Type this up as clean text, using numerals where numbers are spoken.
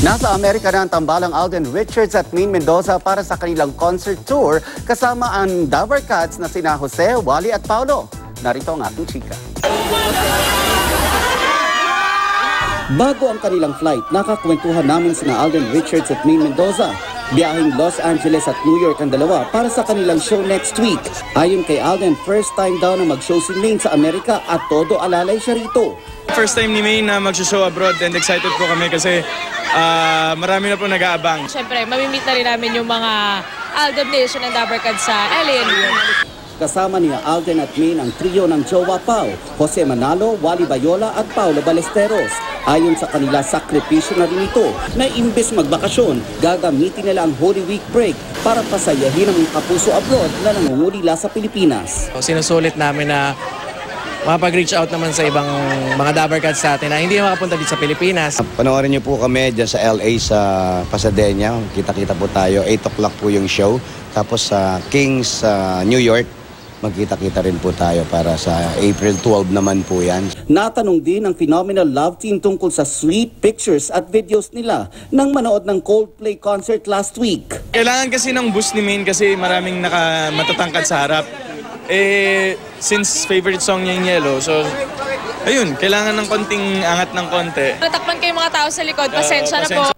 Nasa Amerika na ang tambalang Alden Richards at Maine Mendoza para sa kanilang concert tour kasama ang Dabber Cats na sina Jose, Wally at Paulo. Narito ang aking chika. Bago ang kanilang flight, nakakwentuhan namin sina Alden Richards at Maine Mendoza. Biyaheng Los Angeles at New York ang dalawa para sa kanilang show next week. Ayon kay Alden, first time daw na mag-show si Maine sa Amerika at todo alalay siya rito. First time ni Maine na mag-show abroad and excited po kami kasi marami na po nag-aabang. Siyempre, mamimit na rin namin yung mga Alden Nation and Dabber Cats sa LA. Kasama niya Alden at Maine ang trio ng Jowa Pau, Jose Manalo, Wally Bayola at Paulo Ballesteros. Ayon sa kanila, sakripisyo na rin ito na imbes magbakasyon, gagamitin nila ang Holy Week break para pasayahin ang kapuso abroad na nangungulila sa Pilipinas. Sinusulit namin na makapag-reach out naman sa ibang mga Dabber Cats sa atin na hindi makapunta dito sa Pilipinas. Panoorin niyo po kami dyan sa LA sa Pasadena. Kita-kita po tayo. 8 o'clock po yung show. Tapos sa Kings, New York, magkita-kita rin po tayo para sa April 12 naman po yan. Natanong din ang Phenomenal Love Team tungkol sa sweet pictures at videos nila nang manood ng Coldplay concert last week. Kailangan kasi ng boost ni Maine kasi maraming matatangkad sa harap. Since favorite song niya yung Yellow, so ayun, kailangan ng konting angat ng konti. Natakpan kayo mga tao sa likod, pasensya na po.